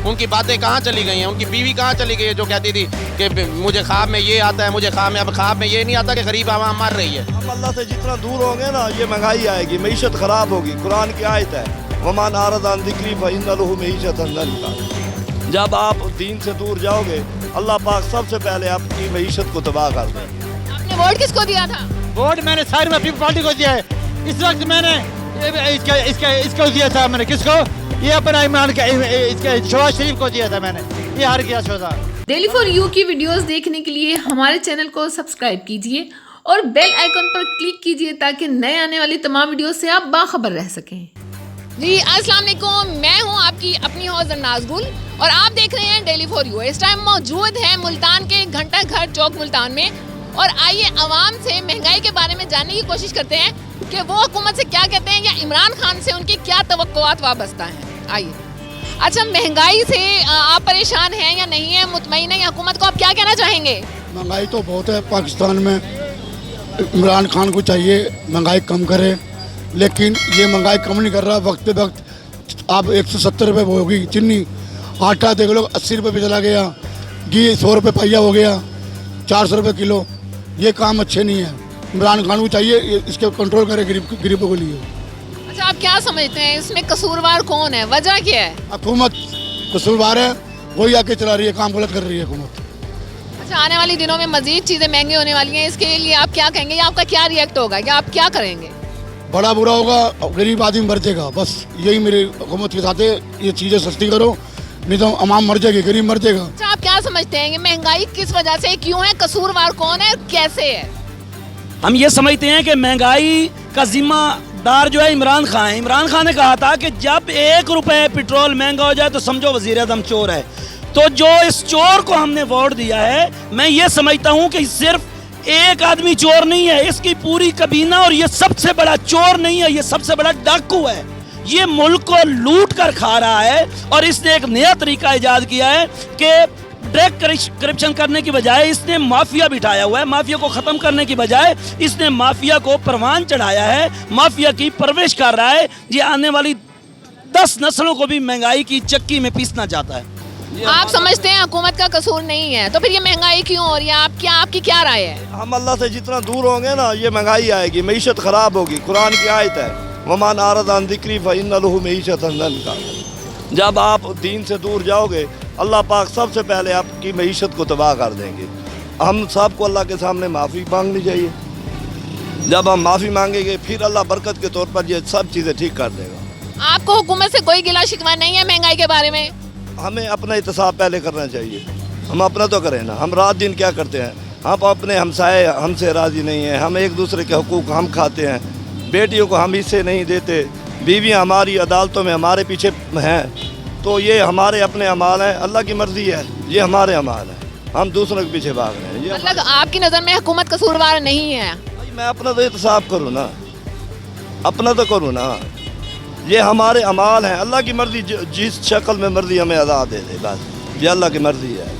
उनकी बातें कहाँ चली गई हैं? उनकी बीवी कहाँ चली गई है जो कहती थी कि मुझे ख्वाब में ये आता है, मुझे ख्वाब में, अब ख्वाब में ये नहीं आता कि गरीब आवाम मर रही है। हम अल्लाह से जितना दूर होंगे ना, ये महंगाई आएगी, मईशत ख़राब होगी। कुरान की आयत है, वमान आरदान ज़िक्री फ़इन्न लहू मईशतन दंका। जब आप दीन से दूर जाओगे, अल्लाह पाक सबसे पहले आपकी मईशत को तबाह कर देगा। आपने वोट किसको दिया था? वोट मैंने सारी में पीपल पार्टी को दिया है। इस वक्त मैंने इसको दिया था, मैंने किसको, ये अपना इमरान का, इसके शहबाज शरीफ को दिया था मैंने, ये हार गया शोधा। डेली फॉर यू की वीडियोस देखने के लिए हमारे चैनल को सब्सक्राइब कीजिए और बेल आइकन पर क्लिक कीजिए ताकि नए आने वाली तमाम वीडियो से आप बाखबर रह सकें। जी अस्सलाम वालेकुम, मैं हूं आपकी अपनी हौज़र नाज़गुल और आप देख रहे हैं डेली फॉर यू। इस टाइम मौजूद है मुल्तान के घंटा घर चौक मुल्तान में और आइए आवाम से महंगाई के बारे में जानने की कोशिश करते हैं कि वो हुकूमत से क्या कहते हैं या इमरान खान से उनकी क्या तवक्कुआत वाबस्ता हैं। आइए, अच्छा, महंगाई से आप परेशान हैं या नहीं है, मुतमईन है या हुकूमत को आप क्या कहना चाहेंगे? महंगाई तो बहुत है पाकिस्तान में, इमरान खान को चाहिए महंगाई कम करे, लेकिन ये महंगाई कम नहीं कर रहा। वक्त पे वक्त आप 170 रुपये होगी चीनी, आटा देख लो 80 रुपये पे चला गया, घी 100 रुपये पहिया हो गया, 400 रुपये किलो। ये काम अच्छे नहीं है, इमरान खान को चाहिए इसके कंट्रोल करे गरीबों के लिए। अच्छा, आप क्या समझते हैं इसमें कसूरवार कौन है, वजह क्या है? हुकूमत कसूरवार है, वही आके चला रही है, काम गलत कर रही है हुकूमत। अच्छा, आने वाले दिनों में मजीद चीज़ें महंगी होने वाली हैं, इसके लिए आप क्या कहेंगे या आपका क्या रिएक्ट होगा या आप क्या करेंगे? बड़ा बुरा होगा, गरीब आदमी मर जाएगा, बस यही मेरी हुकूमत के साथ है। ये चीज़ें सस्ती करो, नहीं तो अवाम मर जाएगी, गरीब मर जाएगा। अच्छा, आप क्या समझते हैं ये महंगाई किस वजह से, क्यों है, कसूरवार कौन है और कैसे है? हम ये समझते हैं कि महंगाई का जिम्मेदार जो है इमरान खान है। इमरान खान ने कहा था कि जब 1 रुपये पेट्रोल महंगा हो जाए तो समझो वज़ीर आज़म चोर है। तो जो इस चोर को हमने वोट दिया है, मैं ये समझता हूँ कि सिर्फ एक आदमी चोर नहीं है, इसकी पूरी कबीना, और ये सबसे बड़ा चोर नहीं है, ये सबसे बड़ा डाकू है। ये मुल्क को लूट कर खा रहा है और इसने एक नया तरीका ईजाद किया है कि डायरेक्ट करप्शन करने की बजाय इसने माफिया बिठाया हुआ है। माफिया को ख़त्म करने की बजाय इसने माफिया को परवान चढ़ाया है, माफिया की परवरिश कर रहा है। ये आने वाली 10 नस्लों को भी महंगाई की चक्की में पीसना चाहता है। आप समझते हैं हुकूमत का कसूर नहीं है, तो फिर ये महंगाई क्यों हो रही है? आपकी क्या राय है? हम अल्लाह से जितना दूर होंगे ना, ये महंगाई आएगी, मईशत ख़राब होगी। कुरान की आयत है, वमान आरदान ज़िक्री फ़इन्न लहू मईशतन दंका। जब आप दीन से दूर जाओगे, अल्लाह पाक सबसे पहले आपकी मईशत को तबाह कर देंगे। हम सबको अल्लाह के सामने माफ़ी मांगनी चाहिए। जब हम माफ़ी मांगेंगे, फिर अल्लाह बरकत के तौर पर ये सब चीज़ें ठीक कर देगा। आपको हुकूमत से कोई गिला शिकवा नहीं है महंगाई के बारे में? हमें अपना एहतसाब पहले करना चाहिए। हम अपना तो करें ना, हम रात दिन क्या करते हैं, हम अपने हमसाए हमसे राज़ी नहीं हैं, हम एक दूसरे के हुकूक हम खाते हैं, बेटियों को हम हिस्से नहीं देते, बीवियाँ हमारी अदालतों में हमारे पीछे हैं। तो ये हमारे अपने अमाल हैं, अल्लाह की मर्ज़ी है, ये हमारे अमाल हैं, हम दूसरों के पीछे भाग रहे हैं। ये मतलब आपकी नज़र में हुकूमत कसूरवार नहीं है? भाई मैं अपना तो एहतसाब करूँ ना, अपना तो करूँ ना, ये हमारे अमाल हैं, अल्लाह की मर्ज़ी, जिस शक्ल में मर्ज़ी हमें अदा दे दे, बस ये अल्लाह की मर्ज़ी है,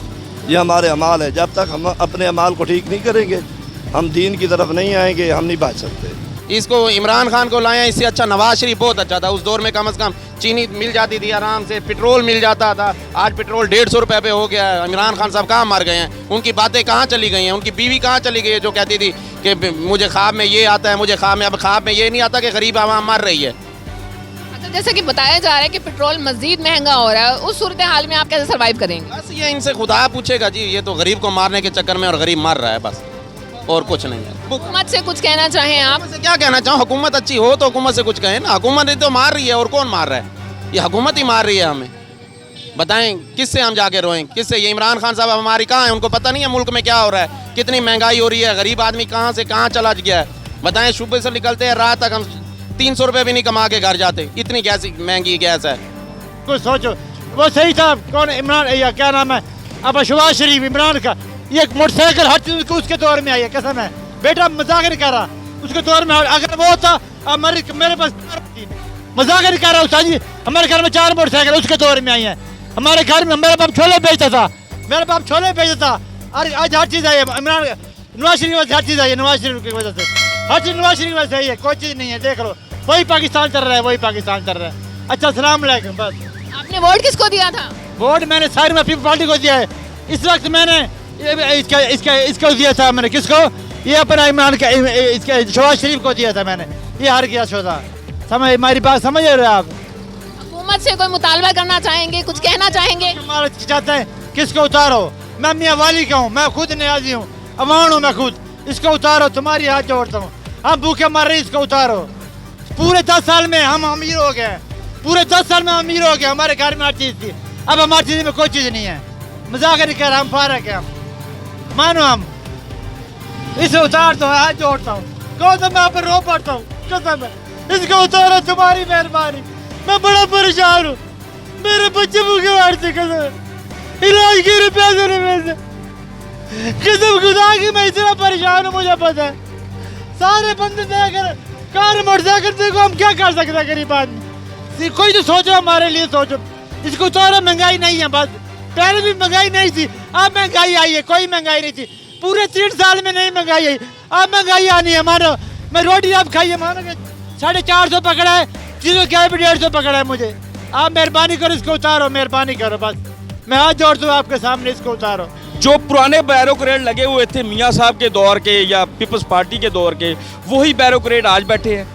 ये हमारे अमाल है। जब तक हम अपने अमाल को ठीक नहीं करेंगे, हम दीन की तरफ नहीं आएंगे, हम नहीं बच सकते। इसको इमरान खान को लाया, इससे अच्छा नवाज शरीफ बहुत अच्छा था। उस दौर में कम से कम चीनी मिल जाती थी आराम से, पेट्रोल मिल जाता था। आज पेट्रोल 150 रुपये पे हो गया है। इमरान खान साहब कहाँ मर गए हैं? उनकी बातें कहाँ चली गई हैं? उनकी बीवी कहाँ चली गई है जो कहती थी कि मुझे ख्वाब में ये आता है, मुझे ख्वाब में, अब ख्वाब में ये नहीं आता कि गरीब आवाम मर रही है। अच्छा, जैसे कि बताया जा रहा है कि पेट्रोल मजीद महंगा हो रहा है, उस सूरत हाल में आप कैसे सर्वाइव करेंगे? बस ये इनसे खुदा पूछेगा जी, ये तो गरीब को मारने के चक्कर में और गरीब मर रहा है, बस और कुछ नहीं है। हुकूमत से कुछ कहना चाहें आप? हुकूमत से क्या कहना चाहूँ, हुकूमत अच्छी हो तो हुकूमत से कुछ कहें ना। हुकूमत ही तो मार रही है, और कौन मार रहा है? ये हुकूमत ही मार रही है हमें। बताएं किससे हम जाके रोएं, किससे? ये इमरान खान साहब हमारी कहाँ है? उनको पता नहीं है मुल्क में क्या हो रहा है, कितनी महंगाई हो रही है, गरीब आदमी कहाँ से कहाँ चला गया है। बताएं, सुबह से निकलते हैं रात तक हम 300 रुपये भी नहीं कमा के घर जाते, इतनी गैस महंगी गैस है। कुछ सोचो, वो सही था, कौन इमरान, या क्या नाम है, अब शहबाज शरीफ, इमरान का ये मोटरसाइकिल हर चीज़ उसके दौर में आई है, कसम है बेटा, मजाक नहीं कर रहा, उसके दौर में अगर वो था, मेरे पास मजाक नहीं कर रहा उस्ताद जी, हमारे घर में 4 मोटरसाइकिल उसके दौर में आई हैं। हमारे घर में मेरा बाप छोले बेचता था, मेरा बाप छोले बेचता था, और आज हर चीज़ आई है। इमरान नवाज शरीफ वजह से हर चीज़ आई है, नवाज शरीफ की वजह से हर चीज़ नवाज शरीफ वजह से आई है, कोई चीज़ नहीं है। देख लो, वही पाकिस्तान चल रहा है, वही पाकिस्तान चल रहा है। अच्छा, अस्सलाम वालेकुम। बस आपने वोट किसको दिया था? वोट मैंने सारी में पीपल पार्टी को दिया है। इस वक्त मैंने इसको दिया था, मैंने किसको, ये अपना इमरान का इसके शहबाज शरीफ को दिया था मैंने, ये हार गया सौदा। समझ हमारी बात समझ रहे हो आप? हुकूमत से कोई मुतालबा करना चाहेंगे, कुछ कहना चाहेंगे? हमारा चाहते हैं किसको उतारो। मैं मियाँ वाली का हूँ, मैं खुद न्याजी हूँ, अमान हूँ मैं खुद। इसको उतारो, तुम्हारी हाथ जोड़ता हूँ। हम भूखे मर रहे, इसको उतारो। पूरे 10 साल में हम अमीर हो गए, पूरे 10 साल में अमीर हो गए। हमारे घर में हर चीज़ थी, अब हमारी चीज़ में कोई चीज़ नहीं है। मजाक नहीं कर रहा, हम फारक है, हम मानो हम। इसे उतार दो, हाथ जोड़ता हूँ। कौन सा मैं पर रो पड़ता हूँ, कसम है। इसको उतारो, तुम्हारी मेहरबानी। मैं बड़ा परेशान हूँ, मेरे बच्चे भूखे मार से, कसम इलाज के रुपये देने में से, कसम खुदा की मैं इतना परेशान हूँ, मुझे पता है। सारे बंदे देकर कार मोटरसाइकिल देखो, हम क्या कर सकते हैं गरीब आदमी। कोई तो सोचो, हमारे लिए सोचो। इसको उतारो, महंगाई नहीं है बस। पहले भी महंगाई नहीं थी, अब महंगाई आई है। कोई महंगाई नहीं थी, पूरे 3 साल में नहीं महंगाई आई, अब महंगाई आनी है। मानो मैं रोटी आप खाइए, मानो कि 450 पकड़ा है, चीज़ों क्या भी 150 पकड़ा है मुझे। आप मेहरबानी करो, इसको उतारो, मेहरबानी करो बस। मैं हाथ जोड़ता हूँ आपके सामने, इसको उतारो। जो पुराने बैरोक्रेट लगे हुए थे मियाँ साहब के दौर के या पीपल्स पार्टी के दौर के, वही बैरोक्रेट आज बैठे हैं।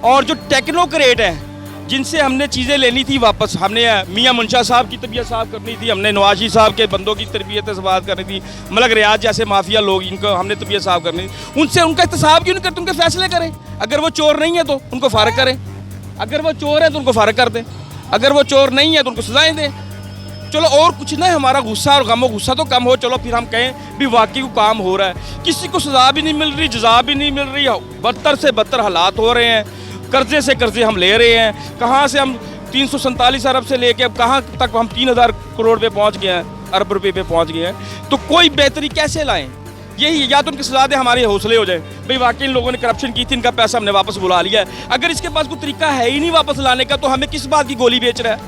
और जो टेक्नोक्रेट हैं, जिनसे हमने चीज़ें लेनी थी वापस, हमने मियाँ मुंशा साहब की तबीयत साफ करनी थी, हमने नवाजी साहब के बंदों की तरबियत से बात करनी थी, मलक रियाज जैसे माफिया लोग, इनको हमने तबीयत साफ करनी थी। उनसे उनका एहतसाब क्यों नहीं करते, उनके फैसले करें। अगर वो चोर नहीं है तो उनको फारग करें, अगर वो चोर है तो उनको फारग कर दें, अगर वो चोर नहीं है तो उनको सजाएँ दें। चलो और कुछ ना, हमारा गुस्सा और गम गुस्सा तो कम हो, चलो फिर हम कहें भी वाकई को काम हो रहा है। किसी को सजा भी नहीं मिल रही, जजा भी नहीं मिल रही, बदतर से बदतर हालात हो रहे हैं। कर्जे से कर्जे हम ले रहे हैं, कहाँ से हम 347 अरब से लेके अब कहाँ तक हम 3000 करोड़ पे पहुँच गए हैं, अरब रुपये पे पहुँच गए हैं। तो कोई बेहतरी कैसे लाएं? यही या तो उनकी सजा दे, हमारे हौसले हो जाए भाई वाकई इन लोगों ने करप्शन की थी, इनका पैसा हमने वापस बुला लिया है। अगर इसके पास कोई तरीका है ही नहीं वापस लाने का, तो हमें किस बात की गोली बेच रहा है,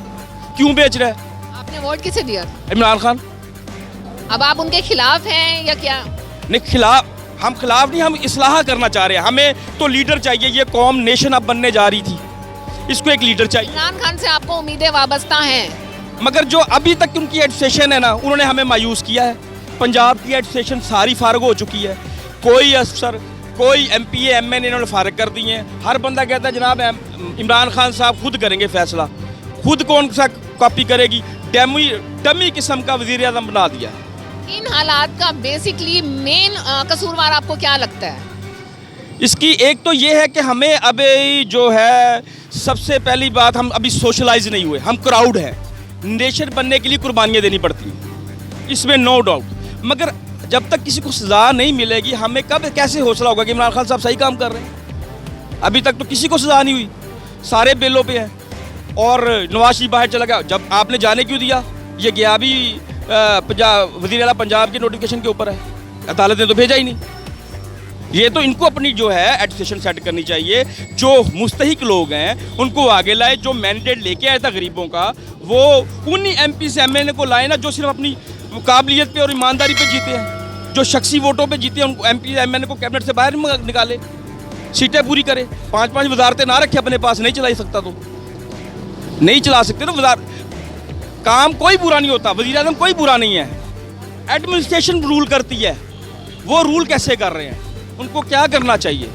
क्यों बेच रहा है? आपने वोट किसे दिया? इमरान खान। अब आप उनके खिलाफ हैं या क्या? नहीं, खिलाफ हम खिलाफ नहीं, हम इस्लाह करना चाह रहे हैं। हमें तो लीडर चाहिए, ये कौम नेशन अब बनने जा रही थी, इसको एक लीडर चाहिए। इमरान खान से आपको उम्मीदें वाबस्ता हैं, मगर जो अभी तक उनकी एडमिनिस्ट्रेशन है ना, उन्होंने हमें मायूस किया है। पंजाब की एडमिनिस्ट्रेशन सारी फारग हो चुकी है, कोई अफसर, कोई MPA MNA इन्होंने फारग कर दिए हैं। हर बंदा कहता है जनाब इमरान खान साहब खुद करेंगे फैसला, खुद कौन सा कॉपी करेगी, डमी किस्म का वज़ीर आज़म बना दिया। इन हालात का बेसिकली मेन कसूरवार आपको क्या लगता है? इसकी एक तो ये है कि हमें अभी जो है, सबसे पहली बात, हम अभी सोशलाइज नहीं हुए, हम क्राउड हैं। नेशन बनने के लिए कुर्बानियाँ देनी पड़ती हैं, इसमें नो डाउट। मगर जब तक किसी को सज़ा नहीं मिलेगी, हमें कब कैसे हौसला होगा कि इमरान खान साहब सही काम कर रहे हैं? अभी तक तो किसी को सज़ा नहीं हुई, सारे बेलों पे हैं। और नवाज शरीफ बाहर चला गया, जब आपने जाने क्यों दिया? ये गया भी वज़ीर आला पंजाब के नोटिफिकेशन के ऊपर है, अदालत ने तो भेजा ही नहीं। ये तो इनको अपनी जो है एडमिनिस्ट्रेशन सेट करनी चाहिए। जो मुस्तहिक लोग हैं उनको आगे लाए, जो मैंडेट लेके आया था गरीबों का, वो उन्हीं MP से MNA को लाए ना, जो सिर्फ अपनी काबिलियत पे और ईमानदारी पे जीते हैं, जो शख्सी वोटों पे जीते हैं। उनको MP MNA को कैबिनेट से बाहर निकाले, सीटें पूरी करे। 5-5 वजारतें ना रखे अपने पास, नहीं चला सकता तो नहीं चला सकते ना। काम कोई बुरा नहीं होता, वज़ीर आज़म कोई बुरा नहीं है, एडमिनिस्ट्रेशन रूल करती है। वो रूल कैसे कर रहे हैं, उनको क्या करना चाहिए?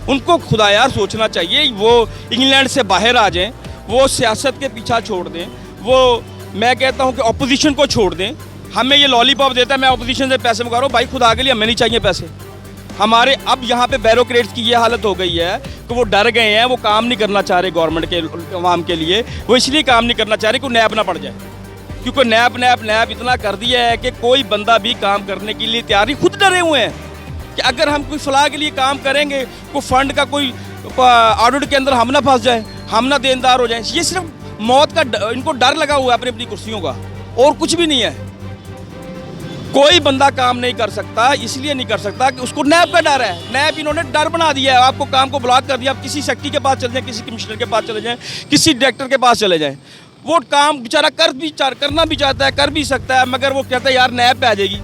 उनको खुदायार सोचना चाहिए। वो इंग्लैंड से बाहर आ जाएं, वो सियासत के पीछा छोड़ दें, वो मैं कहता हूँ कि अपोजिशन को छोड़ दें। हमें ये लॉलीपॉप देता है, मैं अपोजिशन से पैसे मंगा रहा हूँ, भाई खुदा के लिए हमें नहीं चाहिए पैसे हमारे। अब यहाँ पे बैरोक्रेट्स की ये हालत हो गई है कि वो डर गए हैं, वो काम नहीं करना चाह रहे गवर्नमेंट के अवाम के लिए। वो इसलिए काम नहीं करना चाह रहे कि नैब ना पड़ जाए, क्योंकि नैब इतना कर दिया है कि कोई बंदा भी काम करने के लिए तैयार नहीं। खुद डरे हुए हैं कि अगर हम कोई फलाह के लिए काम करेंगे, कोई फंड का कोई ऑडिट के अंदर हम ना फंस जाए, हम ना देनदार हो जाएं। ये सिर्फ मौत का इनको डर लगा हुआ है अपनी अपनी कुर्सियों का, और कुछ भी नहीं है। कोई बंदा काम नहीं कर सकता, इसलिए नहीं कर सकता कि उसको नैब का डर है। नैब इन्होंने डर बना दिया है, आपको काम को ब्लॉक कर दिया। आप किसी सेक्रेटरी के पास चले जाएं, किसी कमिश्नर के पास चले जाएं, किसी डायरेक्टर के पास चले जाएं, वो काम बेचारा करना भी चाहता है, कर भी सकता है, मगर वो कहता है यार नैब पे आ जाएगी।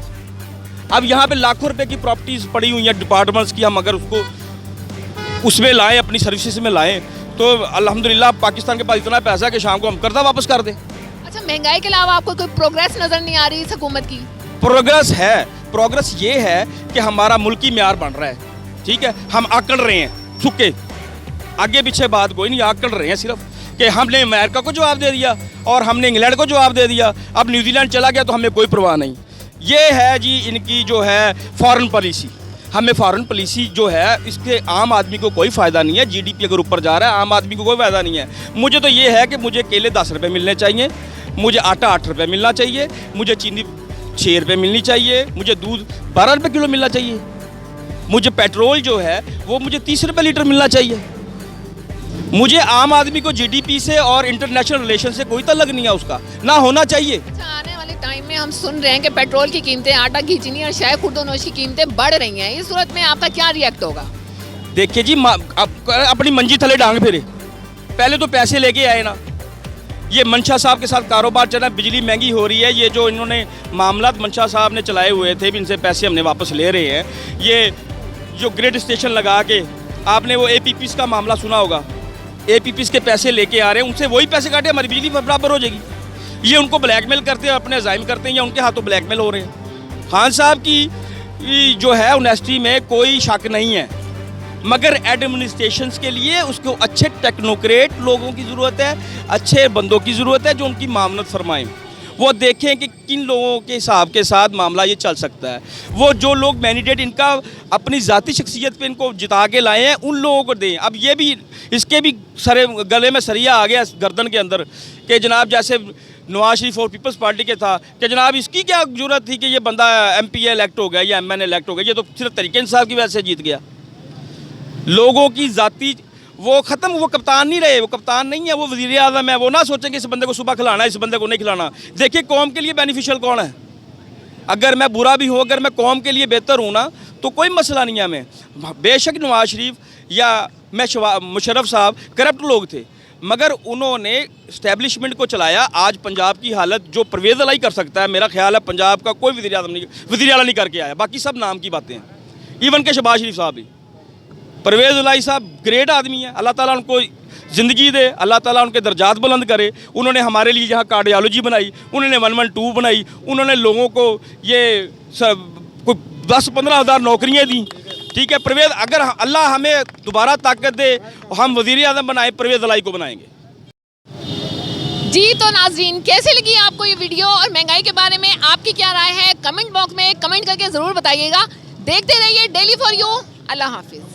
अब यहाँ पे लाखों रुपए की प्रॉपर्टीज़ पड़ी हुई हैं डिपार्टमेंट्स की, हम अगर उसको उसमें लाएं, अपनी सर्विसेज में लाएं, तो अल्हम्दुलिल्लाह पाकिस्तान के पास इतना पैसा है कि शाम को हम कर्जा वापस कर दें। अच्छा, महंगाई के अलावा आपको कोई प्रोग्रेस नजर नहीं आ रही इस हुकूमत की? प्रोग्रेस है, प्रोग्रेस ये है कि हमारा मुल्की म्यार बन रहा है, ठीक है। हम आकड़ रहे हैं सुके, आगे पीछे बात कोई नहीं, आकड़ रहे हैं सिर्फ कि हमने अमेरिका को जवाब दे दिया और हमने इंग्लैंड को जवाब दे दिया, अब न्यूजीलैंड चला गया तो हमें कोई परवाह नहीं। ये है जी इनकी जो है फॉरेन पॉलिसी। हमें फॉरेन पॉलिसी जो है इसके आम आदमी को कोई फ़ायदा नहीं है। जीडीपी अगर ऊपर जा रहा है आम आदमी को कोई फ़ायदा नहीं है। मुझे तो ये है कि मुझे केले 10 रुपये मिलने चाहिए, मुझे आटा 8 रुपये मिलना चाहिए, मुझे चीनी 6 रुपये मिलनी चाहिए, मुझे दूध 12 रुपये किलो मिलना चाहिए, मुझे पेट्रोल जो है वो मुझे 30 रुपये लीटर मिलना चाहिए। मुझे आम आदमी को जीडीपी से और इंटरनेशनल रिलेशन से कोई तल्लुक नहीं है, उसका ना होना चाहिए। अच्छा, आने वाले टाइम में हम सुन रहे हैं कि पेट्रोल की कीमतें, आटा की चीनी और शायद खुर्दोनोश की कीमतें बढ़ रही हैं। इस सूरत में आपका क्या रिएक्ट होगा? देखिए जी, अपनी मंजी थले डांग फेरे, पहले तो पैसे लेके आए ना। ये मंशा साहब के साथ कारोबार चला, बिजली महंगी हो रही है, ये जो इन्होंने मामला मंशा साहब ने चलाए हुए थे, इनसे पैसे हमने वापस ले रहे हैं। ये जो ग्रिड स्टेशन लगा के, आपने वो APPs का मामला सुना होगा, APPs के पैसे लेके आ रहे हैं, उनसे वही पैसे काटे हमारी बिजली बराबर हो जाएगी। ये उनको ब्लैकमेल करते हैं, अपने अजाइम करते हैं, या उनके हाथों ब्लैकमेल हो रहे हैं। खान साहब की जो है ऑनेस्टी में कोई शक नहीं है, मगर एडमिनिस्ट्रेशन के लिए उसको अच्छे टेक्नोक्रेट लोगों की ज़रूरत है, अच्छे बंदों की ज़रूरत है जो उनकी मामलत फरमाएं। वो देखें कि किन लोगों के हिसाब के साथ मामला ये चल सकता है। वो जो लोग मैंडेट इनका अपनी ज़ाती शख्सियत पे इनको जिता के लाए हैं उन लोगों को दें। अब ये भी इसके भी गले में सरिया आ गया गर्दन के अंदर कि जनाब जैसे नवाज शरीफ और पीपल्स पार्टी के था कि जनाब इसकी क्या ज़रूरत थी कि ये बंदा MP इलेक्ट हो गया या MN इलेक्ट हो गया, ये तो सिर्फ तरीके इंसाफ की वजह से जीत गया। लोगों की ज़ाती वो ख़त्म, वो कप्तान नहीं रहे, वो कप्तान नहीं है, वो वज़ीर आज़म है। वो ना सोचें कि इस बंदे को सुबह खिलाना है, इस बंदे को नहीं खिलाना। देखिए कौम के लिए बेनिफिशियल कौन है। अगर मैं बुरा भी हूँ, अगर मैं कौम के लिए बेहतर हूँ ना, तो कोई मसला नहीं है हमें। बेशक नवाज शरीफ या मुशर्रफ साहब करप्ट लोग थे, मगर उन्होंने इस्टेब्लिशमेंट को चलाया। आज पंजाब की हालत जो परवेज़ अलाई कर सकता है, मेरा ख्याल है पंजाब का कोई वज़ीर आला नहीं करके आया। बाकी सब नाम की बातें हैं, इवन के शहबाज शरीफ साहब भी। परवेज़ अलाई साहब ग्रेट आदमी है, अल्लाह ताला उनको ज़िंदगी दे, अल्लाह ताला उनके दर्जात बुलंद करे। उन्होंने हमारे लिए यहाँ कार्डियोलॉजी बनाई, उन्होंने 112 बनाई, उन्होंने लोगों को ये कोई 10-15 हज़ार नौकरियाँ दी, ठीक है। परवेज़, अगर अल्लाह हमें दोबारा ताकत दे, हम वज़ीर आज़म बनाए, परवेज़ अलाई को बनाएंगे। जी तो नाज़रीन, कैसे लगी आपको ये वीडियो और महंगाई के बारे में आपकी क्या राय है? कमेंट बॉक्स में कमेंट करके ज़रूर बताइएगा। देखते रहिए डेली फॉर यू। अल्लाह हाफिज़।